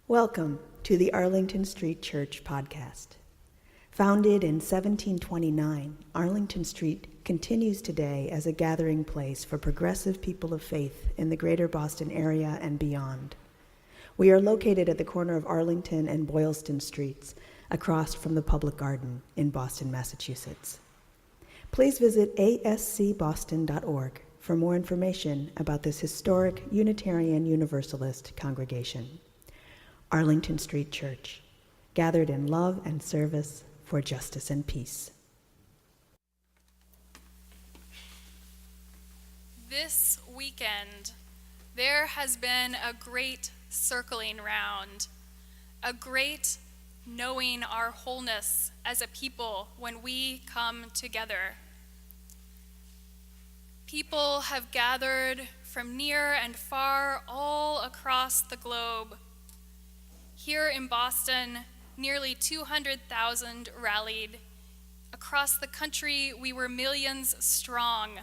Welcome to the Arlington Street Church podcast. Founded in 1729, Arlington Street continues today as a gathering place for progressive people of faith in the greater Boston area and beyond. We are located at the corner of Arlington and Boylston Streets, across from the Public Garden in Boston, Massachusetts. Please visit ascboston.org for more information about this historic Unitarian Universalist congregation. Arlington Street Church, gathered in love and service for justice and peace. This weekend, there has been a great circling round, a great knowing our wholeness as a people when we come together. People have gathered from near and far all across the globe. Here in Boston, nearly 200,000 rallied. Across the country, we were millions strong.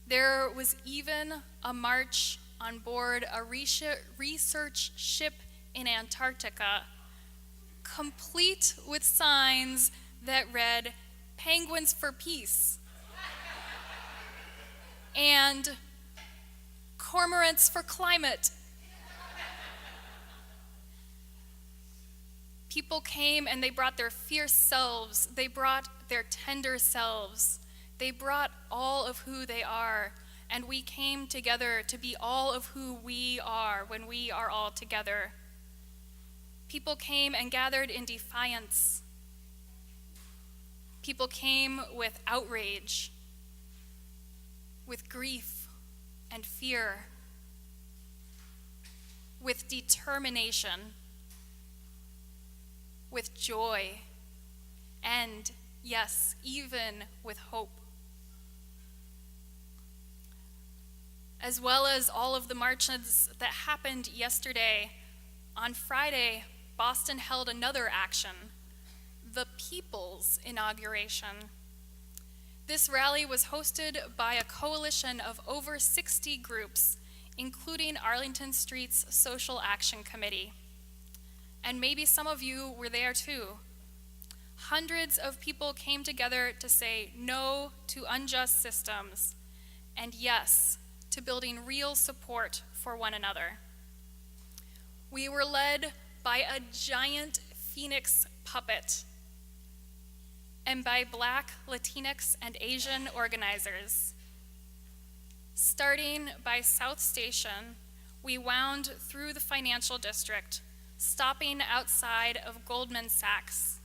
There was even a march on board a research ship in Antarctica, complete with signs that read, "Penguins for Peace," and "Cormorants for Climate." People came and they brought their fierce selves, they brought their tender selves, they brought all of who they are, and we came together to be all of who we are when we are all together. People came and gathered in defiance. People came with outrage, with grief and fear, with determination, with joy, and yes, even with hope. As well as all of the marches that happened yesterday, on Friday, Boston held another action, the People's Inauguration. This rally was hosted by a coalition of over 60 groups, including Arlington Street's Social Action Committee. And maybe some of you were there too. Hundreds of people came together to say no to unjust systems, and yes to building real support for one another. We were led by a giant phoenix puppet and by Black, Latinx, and Asian organizers. Starting by South Station, we wound through the financial district, stopping outside of Goldman Sachs.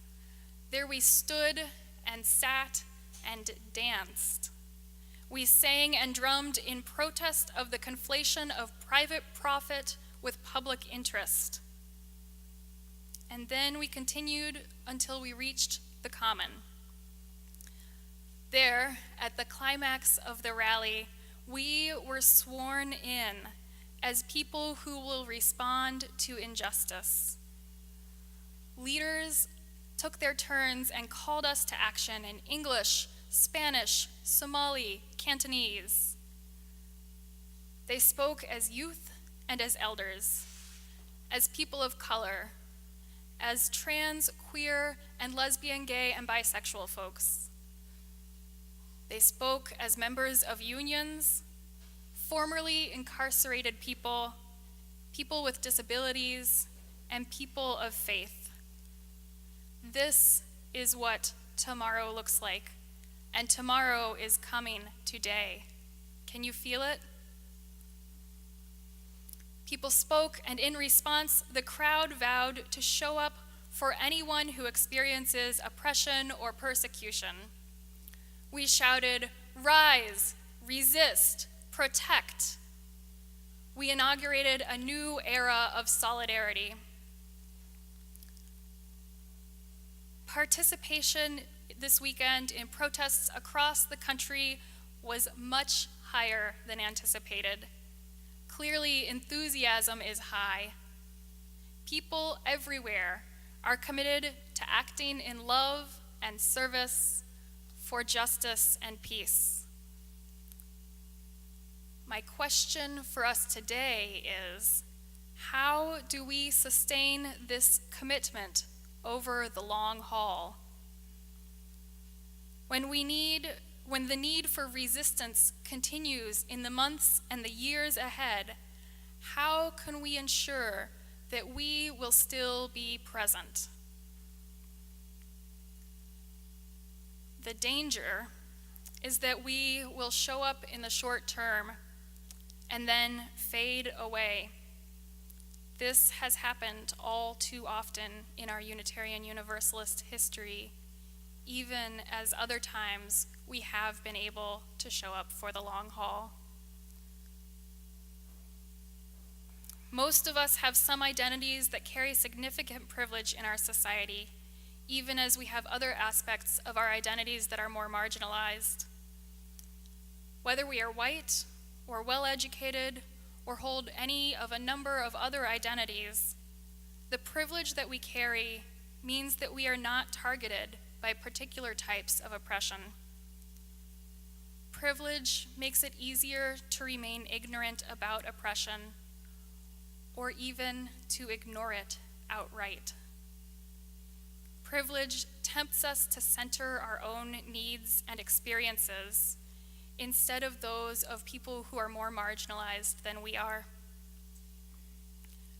There we stood and sat and danced. We sang and drummed in protest of the conflation of private profit with public interest. And then we continued until we reached the Common. There, at the climax of the rally, we were sworn in as people who will respond to injustice. Leaders took their turns and called us to action in English, Spanish, Somali, Cantonese. They spoke as youth and as elders, as people of color, as trans, queer, and lesbian, gay, and bisexual folks. They spoke as members of unions, formerly incarcerated people, people with disabilities, and people of faith. This is what tomorrow looks like, and tomorrow is coming today. Can you feel it? People spoke, and in response, the crowd vowed to show up for anyone who experiences oppression or persecution. We shouted, "Rise, resist, protect." We inaugurated a new era of solidarity. Participation this weekend in protests across the country was much higher than anticipated. Clearly, enthusiasm is high. People everywhere are committed to acting in love and service for justice and peace. My question for us today is, How do we sustain this commitment over the long haul? When the need for resistance continues in the months and the years ahead, how can we ensure that we will still be present? The danger is that we will show up in the short term and then fade away. This has happened all too often in our Unitarian Universalist history, even as other times we have been able to show up for the long haul. Most of us have some identities that carry significant privilege in our society, even as we have other aspects of our identities that are more marginalized. Whether we are white or well-educated or hold any of a number of other identities, the privilege that we carry means that we are not targeted by particular types of oppression. Privilege makes it easier to remain ignorant about oppression or even to ignore it outright. Privilege tempts us to center our own needs and experiences instead of those of people who are more marginalized than we are.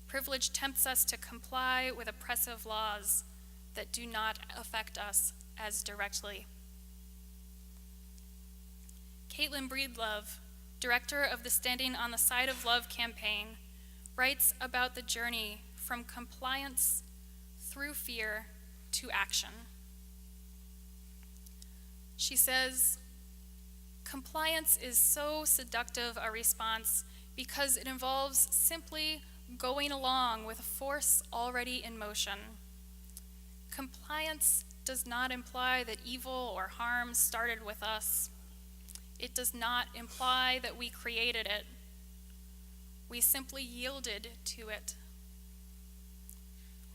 Privilege tempts us to comply with oppressive laws that do not affect us as directly. Caitlin Breedlove, director of the Standing on the Side of Love campaign, writes about the journey from compliance through fear to action. She says, "Compliance is so seductive a response because it involves simply going along with a force already in motion. Compliance does not imply that evil or harm started with us. It does not imply that we created it. We simply yielded to it.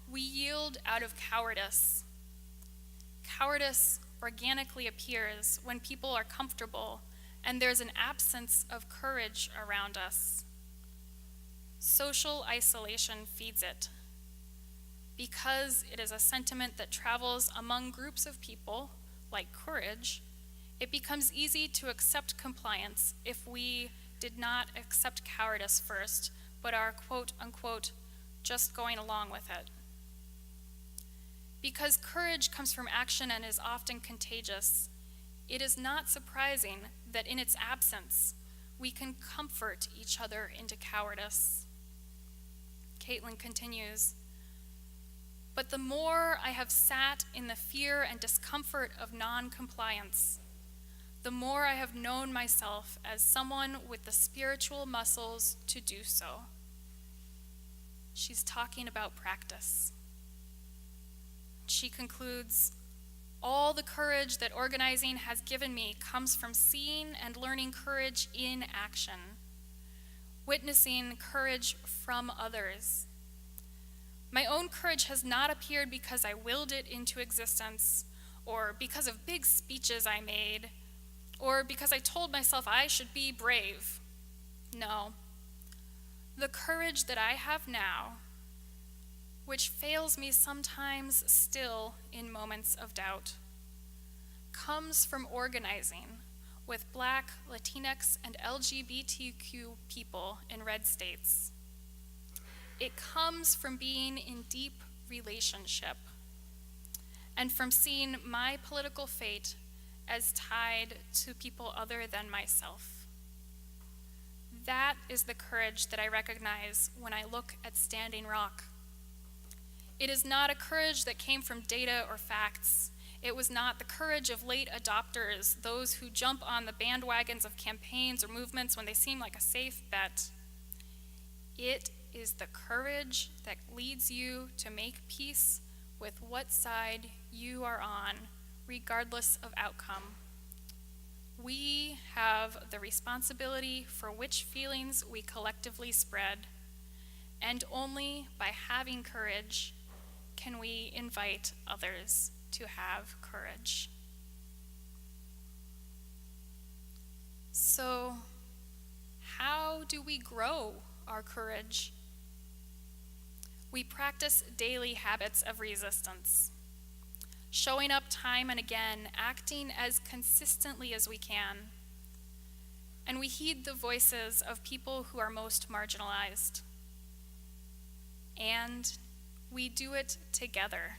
We yield out of cowardice. Cowardice organically appears when people are comfortable and there's an absence of courage around us. Social isolation feeds it. Because it is a sentiment that travels among groups of people, like courage, it becomes easy to accept compliance if we did not accept cowardice first, but are quote unquote just going along with it. Because courage comes from action and is often contagious, it is not surprising that in its absence, we can comfort each other into cowardice." Caitlin continues, "But the more I have sat in the fear and discomfort of non-compliance, the more I have known myself as someone with the spiritual muscles to do so." She's talking about practice. She concludes, "All the courage that organizing has given me comes from seeing and learning courage in action, witnessing courage from others. My own courage has not appeared because I willed it into existence, or because of big speeches I made, or because I told myself I should be brave. No. The courage that I have now, which fails me sometimes still in moments of doubt, comes from organizing with Black, Latinx, and LGBTQ people in red states. It comes from being in deep relationship and from seeing my political fate as tied to people other than myself. That is the courage that I recognize when I look at Standing Rock. It is not a courage that came from data or facts. It was not the courage of late adopters, those who jump on the bandwagons of campaigns or movements when they seem like a safe bet. It is the courage that leads you to make peace with what side you are on, regardless of outcome. We have the responsibility for which feelings we collectively spread, and only by having courage can we invite others to have courage." So, how do we grow our courage? we practice daily habits of resistance, showing up time and again, acting as consistently as we can. And we heed the voices of people who are most marginalized. And we do it together.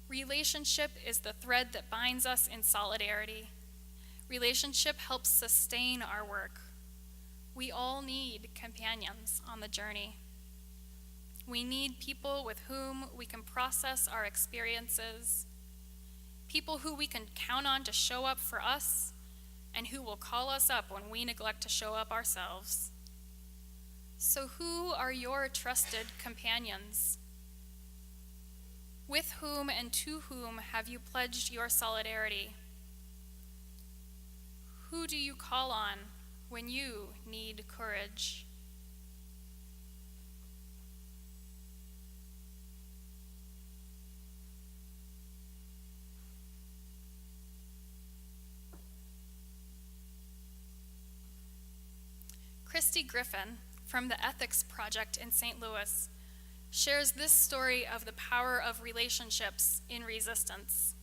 Relationship is the thread that binds us in solidarity. Relationship helps sustain our work. We all need companions on the journey. We need people with whom we can process our experiences, people who we can count on to show up for us, and who will call us up when we neglect to show up ourselves. So who are your trusted companions? With whom and to whom have you pledged your solidarity? Who do you call on when you need courage? Christy Griffin from the Ethics Project in St. Louis shares this story of the power of relationships in resistance.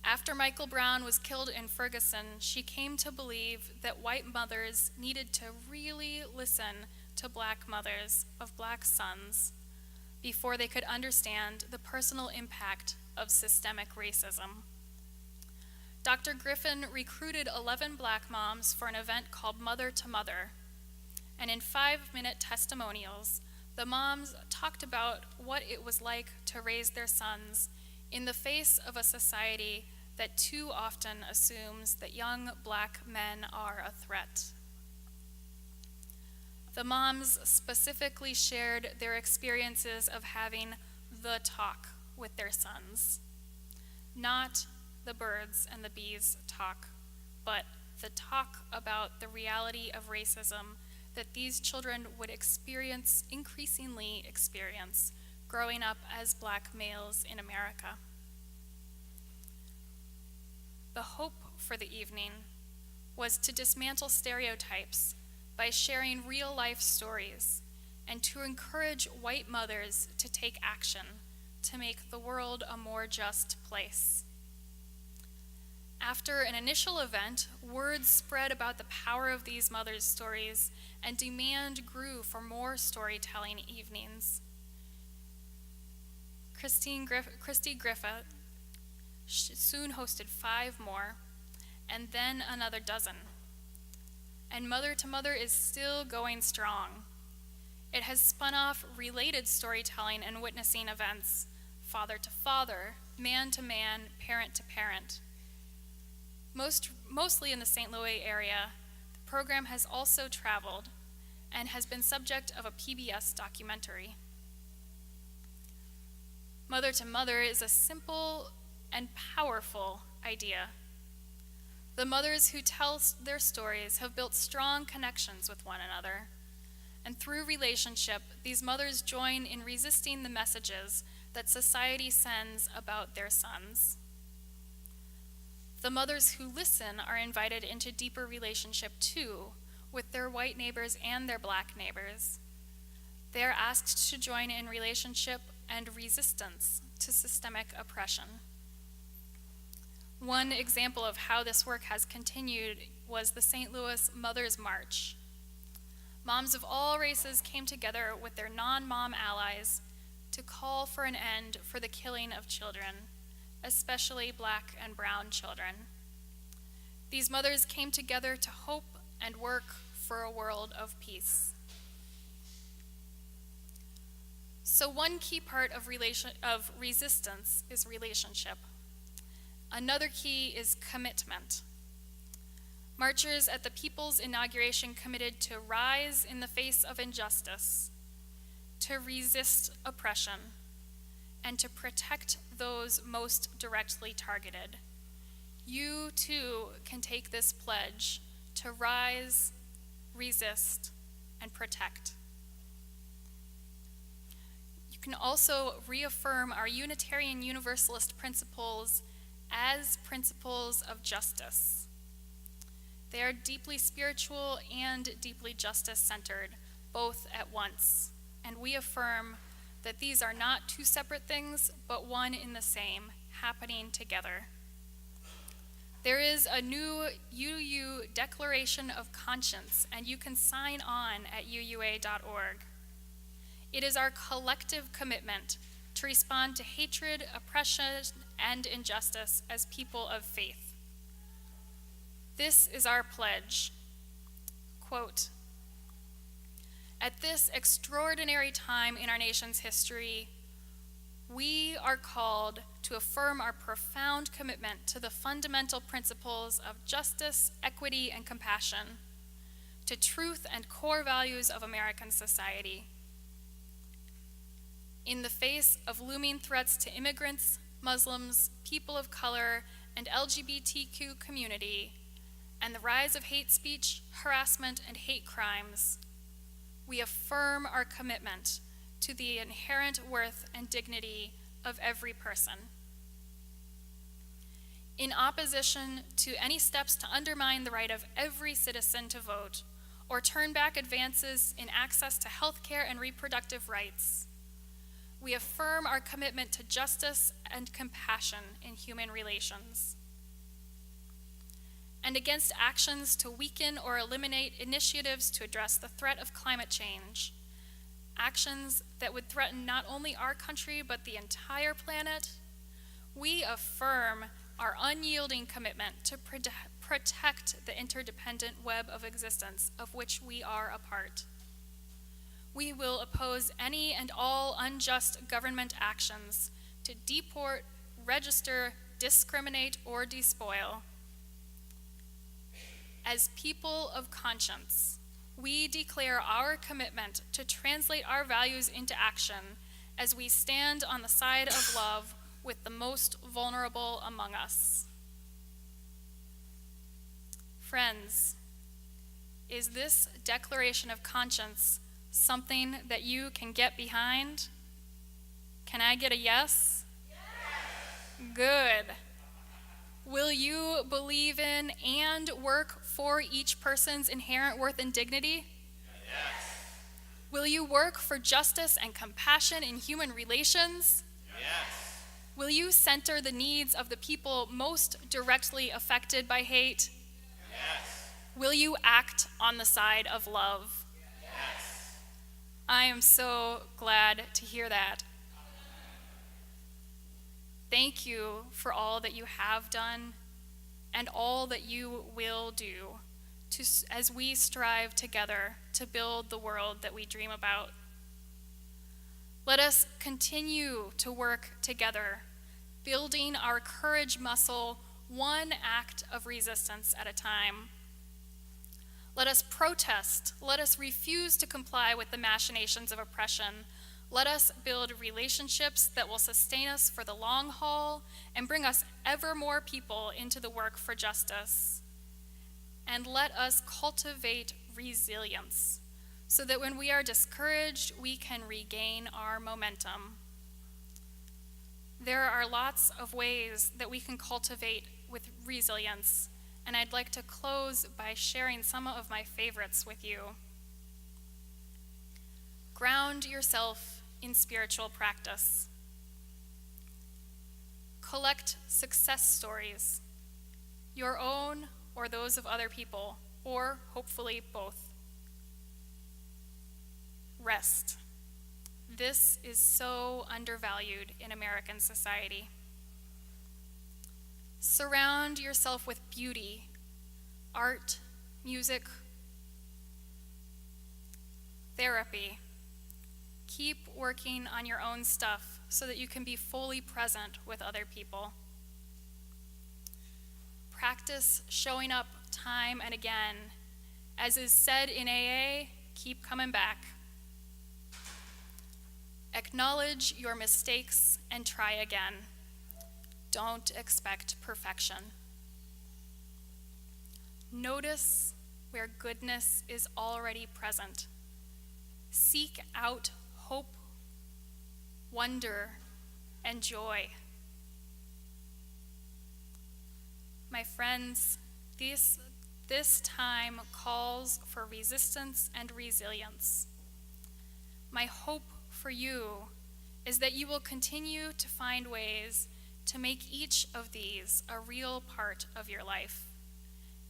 After Michael Brown was killed in Ferguson, she came to believe that white mothers needed to really listen to black mothers of black sons before they could understand the personal impact of systemic racism. Dr. Griffin recruited 11 black moms for an event called Mother to Mother, and in 5-minute testimonials, the moms talked about what it was like to raise their sons in the face of a society that too often assumes that young black men are a threat. The moms specifically shared their experiences of having the talk with their sons, not the birds and the bees talk, but the talk about the reality of racism that these children would increasingly experience growing up as black males in America. The hope for the evening was to dismantle stereotypes by sharing real-life stories and to encourage white mothers to take action to make the world a more just place. After an initial event, word spread about the power of these mothers' stories, and demand grew for more storytelling evenings. Christy Griffith soon hosted 5 more, and then another dozen. And Mother to Mother is still going strong. It has spun off related storytelling and witnessing events, father to father, man to man, parent to parent. Mostly in the St. Louis area, the program has also traveled and has been subject of a PBS documentary. Mother to Mother is a simple and powerful idea. The mothers who tell their stories have built strong connections with one another, and through relationship, these mothers join in resisting the messages that society sends about their sons. The mothers who listen are invited into deeper relationship too, with their white neighbors and their black neighbors. They are asked to join in relationship and resistance to systemic oppression. One example of how this work has continued was the St. Louis Mothers March. Moms of all races came together with their non-mom allies to call for an end for the killing of children, especially black and brown children. These mothers came together to hope and work for a world of peace. So one key part of resistance is relationship. Another key is commitment. Marchers at the People's Inauguration committed to rise in the face of injustice, to resist oppression, and to protect those most directly targeted. You too can take this pledge to rise, resist, and protect. You can also reaffirm our Unitarian Universalist principles as principles of justice. They are deeply spiritual and deeply justice-centered, both at once. and we affirm that these are not two separate things, but one in the same, happening together. There is a new UU Declaration of Conscience, and you can sign on at uua.org. It is our collective commitment to respond to hatred, oppression, and injustice as people of faith. This is our pledge. Quote, "At this extraordinary time in our nation's history, we are called to affirm our profound commitment to the fundamental principles of justice, equity, and compassion, to truth and core values of American society. In the face of looming threats to immigrants, Muslims, people of color, and LGBTQ community, and the rise of hate speech, harassment, and hate crimes, we affirm our commitment to the inherent worth and dignity of every person. In opposition to any steps to undermine the right of every citizen to vote or turn back advances in access to health care and reproductive rights, we affirm our commitment to justice and compassion in human relations. And against actions to weaken or eliminate initiatives to address the threat of climate change, actions that would threaten not only our country but the entire planet, we affirm our unyielding commitment to protect the interdependent web of existence of which we are a part. We will oppose any and all unjust government actions to deport, register, discriminate, or despoil. As people of conscience, we declare our commitment to translate our values into action as we stand on the side of love with the most vulnerable among us. Friends, is this declaration of conscience something that you can get behind? Can I get a yes? Yes. Good. Will you believe in and work for each person's inherent worth and dignity? Yes. Will you work for justice and compassion in human relations? Yes. Will you center the needs of the people most directly affected by hate? Yes. Will you act on the side of love? Yes. I am so glad to hear that. Thank you for all that you have done and all that you will do as we strive together to build the world that we dream about. Let us continue to work together, building our courage muscle one act of resistance at a time. Let us protest. Let us refuse to comply with the machinations of oppression. Let us build relationships that will sustain us for the long haul and bring us ever more people into the work for justice. And let us cultivate resilience so that when we are discouraged, we can regain our momentum. There are lots of ways that we can cultivate with resilience, and I'd like to close by sharing some of my favorites with you. Ground yourself in spiritual practice. Collect success stories, your own or those of other people, or hopefully both. Rest. This is so undervalued in American society. Surround yourself with beauty, art, music, therapy. Keep working on your own stuff so that you can be fully present with other people. Practice showing up time and again. As is said in AA, keep coming back. Acknowledge your mistakes and try again. Don't expect perfection. Notice where goodness is already present. Seek out hope, wonder, and joy. My friends, this time calls for resistance and resilience. my hope for you is that you will continue to find ways to make each of these a real part of your life,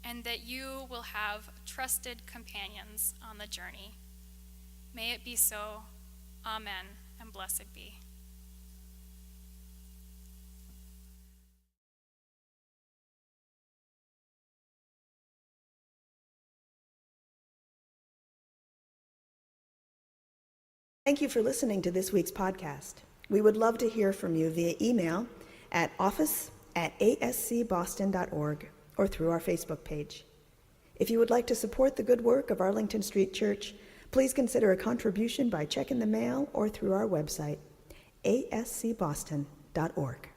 and that you will have trusted companions on the journey. May it be so. Amen, and blessed be. Thank you for listening to this week's podcast. We would love to hear from you via email at office@ascboston.org or through our Facebook page. If you would like to support the good work of Arlington Street Church, please consider a contribution by check in the mail or through our website, ascboston.org.